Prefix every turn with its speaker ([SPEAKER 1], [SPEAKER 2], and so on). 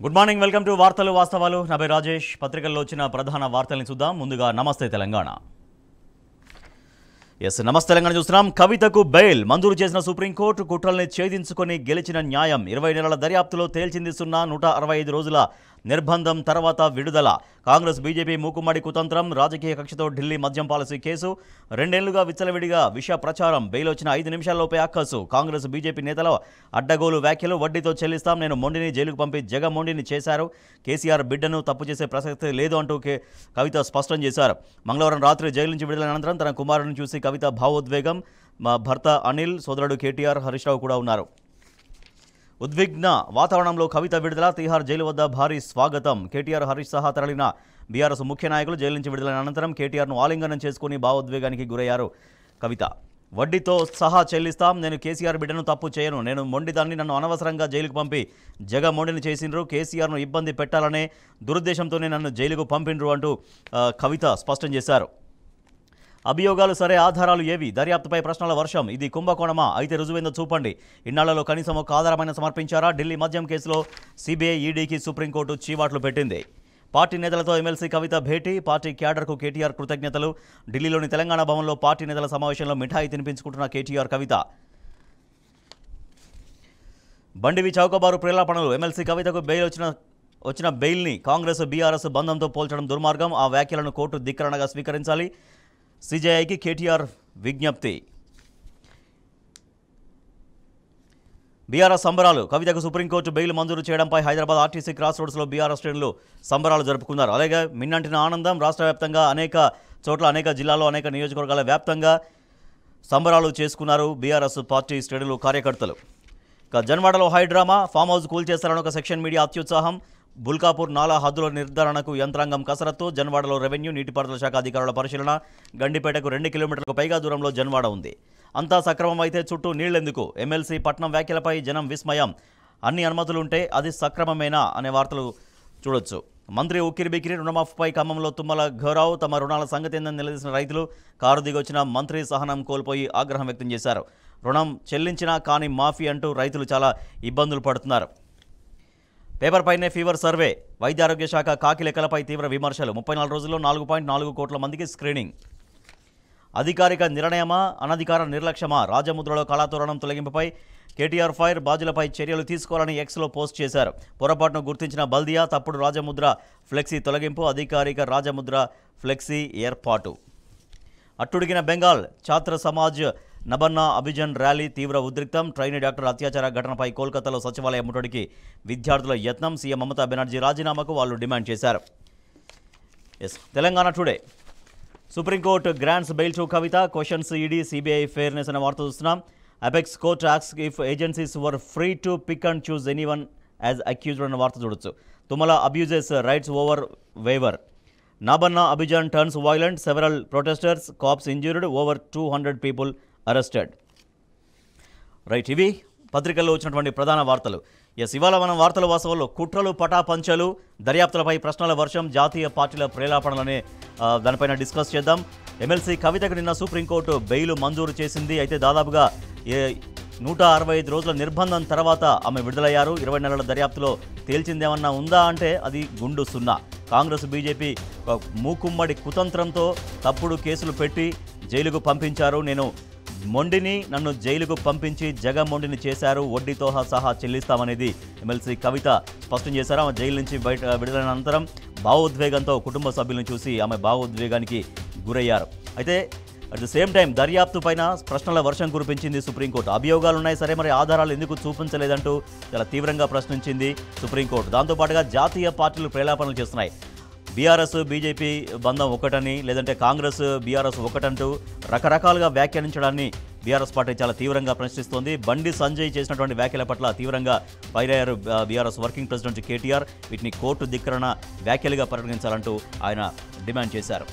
[SPEAKER 1] Good morning, welcome to వార్తలు వాస్తవాలు. నా పేరు రాజేష్. పత్రికల్లో వచ్చిన ప్రధాన వార్తల్ని చూద్దాం. ముందుగా నమస్తే తెలంగాణ. నమస్తే తెలంగాణ చూస్తున్నాం. కవితకు బెయిల్ మంజూరు చేసిన సుప్రీంకోర్టు కుట్రల్ని ఛేదించుకొని గెలిచిన న్యాయం. 20 నెలల దర్యాప్తులో తేల్చింది 165 రోజుల నిర్బంధం తర్వాత విడుదల. కాంగ్రెస్ బీజేపీ మూకుమ్మడి కుతంత్రం, రాజకీయ కక్షతో ఢిల్లీ మద్యం పాలసీ కేసు, 2 ఏళ్లుగా విచ్చలవిడిగా విష ప్రచారం, బెయిల్ వచ్చిన 5 నిమిషాల్లోపే అక్కసు. కాంగ్రెస్ బీజేపీ నేతల అడ్డగోలు వ్యాఖ్యలు, వడ్డీతో చెల్లిస్తాం, నేను మొండిని జైలుకు పంపి జగమొండిని చేశారు, కేసీఆర్ బిడ్డను తప్పు చేసే ప్రసక్తి లేదు అంటూ కవిత స్పష్టం చేశారు. మంగళవారం రాత్రి జైలు నుంచి విడుదల అనంతరం తన కుమారుడిని చూసి కవిత భావోద్వేగం. మా భర్త అనిల్, సోదరుడు కేటీఆర్, హరీష్ రావు కూడా ఉన్నారు. ఉద్విగ్న వాతావరణంలో కవిత విడుదల. తిహార్ జైలు వద్ద భారీ స్వాగతం. కేటీఆర్, హరీష్ సహా తరలిన బీఆర్ఎస్ ముఖ్య నాయకులు జైలు నుంచి విడుదలైన అనంతరం కేటీఆర్ను ఆలింగనం చేసుకుని భావోద్వేగానికి గురయ్యారు కవిత. వడ్డీతో సహా చెల్లిస్తాం, నేను కేసీఆర్ బిడ్డను తప్పు చేయను, నేను మొండిదాన్ని, నన్ను అనవసరంగా జైలుకు పంపి జగమొండిని చేసిండ్రు, కేసీఆర్ను ఇబ్బంది పెట్టాలనే దురుద్దేశంతోనే నన్ను జైలుకు పంపిండ్రు అంటూ కవిత స్పష్టం చేశారు. అభియోగాలు సరే, ఆధారాలు ఏవి? దర్యాప్తుపై ప్రశ్నల వర్షం. ఇది కుంభకోణమా? అయితే రుజువేందో చూపండి. ఇన్నాళ్లలో కనీసం ఒక ఆధారమైన సమర్పించారా? ఢిల్లీ మద్యం కేసులో సిబిఐ, ఈడీకి సుప్రీంకోర్టు చీవాట్లు పెట్టింది. పార్టీ నేతలతో ఎమ్మెల్సీ కవిత భేటీ. పార్టీ క్యాడర్కు కేటీఆర్ కృతజ్ఞతలు. ఢిల్లీలోని తెలంగాణ భవన్లో పార్టీ నేతల సమావేశంలో మిఠాయి తినిపించుకుంటున్న కేటీఆర్, కవిత. బండివి చౌకబారు ప్రేలాపణలు. ఎమ్మెల్సీ కవితకు బెయిల్ వచ్చిన బెయిల్ని కాంగ్రెస్ బీఆర్ఎస్ బంధంతో పోల్చడం దుర్మార్గం. ఆ వ్యాఖ్యలను కోర్టు ధిక్కరణగా స్వీకరించాలి. సిజేఐకి కేటీఆర్ విజ్ఞప్తి. బీఆర్ఎస్ సంబరాలు. కవితకు సుప్రీంకోర్టు బెయిల్ మంజూరు చేయడంపై హైదరాబాద్ ఆర్టీసీ క్రాస్ రోడ్స్లో బీఆర్ఎస్ శ్రేణులు సంబరాలు జరుపుకున్నారు. అలాగే మిన్నంటిన ఆనందం. రాష్ట్ర వ్యాప్తంగా అనేక చోట్ల, అనేక జిల్లాల్లో, అనేక నియోజకవర్గాల వ్యాప్తంగా సంబరాలు చేసుకున్నారు బీఆర్ఎస్ పార్టీ శ్రేణులు, కార్యకర్తలు. ఇక జన్వాడలో హైడ్రామా. ఫామ్ హౌస్ కూల్చేస్తారని ఒక సెక్షన్ మీడియా అత్యుత్సాహం. బుల్కాపూర్ నాలా హద్దుల నిర్ధారణకు యంత్రాంగం కసరత్తు. జన్వాడలో రెవెన్యూ, నీటిపారుదల శాఖ అధికారుల పరిశీలన. గండిపేటకు 2 కిలోమీటర్లకు పైగా దూరంలో జన్వాడ ఉంది. అంతా సక్రమం అయితే చుట్టూ నీళ్లెందుకు? ఎమ్మెల్సీ పట్నం వ్యాఖ్యలపై జనం విస్మయం. అన్ని అనుమతులుంటే అది సక్రమమేనా అనే వార్తలు చూడొచ్చు. మంత్రి ఉక్కిరిబిక్కిరి. రుణమాఫీపై ఖమ్మంలో తుమ్మల ఘోరావు. తమ రుణాల సంగతి ఏందని నిలదీసిన రైతులు. కారు దిగొచ్చిన మంత్రి సహనం కోల్పోయి ఆగ్రహం వ్యక్తం చేశారు. రుణం చెల్లించినా కానీ మాఫీ అంటూ రైతులు చాలా ఇబ్బందులు పడుతున్నారు. పేపర్ పైనే ఫీవర్ సర్వే. వైద్య ఆరోగ్య శాఖ కాకి లెక్కలపై తీవ్ర విమర్శలు. 34 రోజుల్లో 4.4 కోట్ల మందికి స్క్రీనింగ్. అధికారిక నిర్ణయమా, అనధికార నిర్లక్ష్యమా? రాజముద్రలో కళాతోరణం తొలగింపుపై కేటీఆర్ ఫైర్. బాధ్యులపై చర్యలు తీసుకోవాలని ఎక్స్లో పోస్ట్ చేశారు. పొరపాటును గుర్తించిన బల్దియా. తప్పుడు రాజముద్ర ఫ్లెక్సీ తొలగింపు. అధికారిక రాజముద్ర ఫ్లెక్సీ ఏర్పాటు. అట్టుడిగిన బెంగాల్. ఛాత్ర సమాజ్ నబన్నా అభిజన్ ర్యాలీ తీవ్ర ఉద్రిక్తం. ట్రైనీ డాక్టర్ అత్యాచార ఘటనపై కోల్కతాలో సచివాలయ ముట్టడికి విద్యార్థుల యత్నం. సీఎం మమతా బెనర్జీ రాజీనామాకు వాళ్ళు డిమాండ్ చేశారు. Telangana today. Supreme court grants bail to Kavitha. Questions ED, CBI fairness అనే వార్త చూస్తున్నాం. Apex court asks if agencies were free to pick and choose anyone as accused అన్న వార్త చూడొచ్చు. Tummala abuses rights over waiver. Nabanna Abhijan turns violent. Several protesters, cops injured. Over 200 people arrested. Right, ఇవి పత్రికల్లో వచ్చినటువంటి ప్రధాన వార్తలు. ఇవాళ మనం వార్తల వాస్తవాల్లో కుట్రలు, పటాపంచలు, దర్యాప్తులపై ప్రశ్నల వర్షం, జాతీయ పార్టీల ప్రేలాపణలనే దానిపైన డిస్కస్ చేద్దాం. ఎమ్మెల్సీ కవితకు నిన్న సుప్రీంకోర్టు బెయిల్ మంజూరు చేసింది. అయితే దాదాపుగా 165 రోజుల నిర్బంధం తర్వాత ఆమె విడుదలయ్యారు. 20 నెలల దర్యాప్తులో తేల్చిందేమన్నా ఉందా అంటే అది గుండు సున్నా. కాంగ్రెస్ బీజేపీ మూకుమ్మడి కుతంత్రంతో తప్పుడు కేసులు పెట్టి జైలుకు పంపించారు. నేను మొండిని, నన్ను జైలుకు పంపించి జగమొండిని చేశారు, వడ్డీతో సహా చెల్లిస్తామనేది ఎమ్మెల్సీ కవిత స్పష్టం చేశారు. ఆమె జైలు నుంచి విడుదలైన అనంతరం భావోద్వేగంతో కుటుంబ సభ్యులను చూసి ఆమె భావోద్వేగానికి గురయ్యారు. అయితే అట్ ద సేమ్ టైం దర్యాప్తు పైన ప్రశ్నల వర్షం కురిపించింది సుప్రీంకోర్టు. అభియోగాలు ఉన్నాయి సరే, మరి ఆధారాలు ఎందుకు చూపించలేదంటూ చాలా తీవ్రంగా ప్రశ్నించింది సుప్రీంకోర్టు. దాంతోపాటుగా జాతీయ పార్టీలు ప్రేలాపనలు చేస్తున్నాయి. బీఆర్ఎస్ బీజేపీ బంధం ఒకటని, లేదంటే కాంగ్రెస్ బీఆర్ఎస్ ఒకటంటూ రకరకాలుగా వ్యాఖ్యానించడాన్ని బీఆర్ఎస్ పార్టీ చాలా తీవ్రంగా ప్రశ్నిస్తోంది. బండి సంజయ్ చేసినటువంటి వ్యాఖ్యల పట్ల తీవ్రంగా ఫైర్ అయ్యారు బీఆర్ఎస్ వర్కింగ్ ప్రెసిడెంట్ కేటీఆర్. వీటిని కోర్టు ధిక్కరణ వ్యాఖ్యలుగా పరిగణించాలంటూ ఆయన డిమాండ్ చేశారు.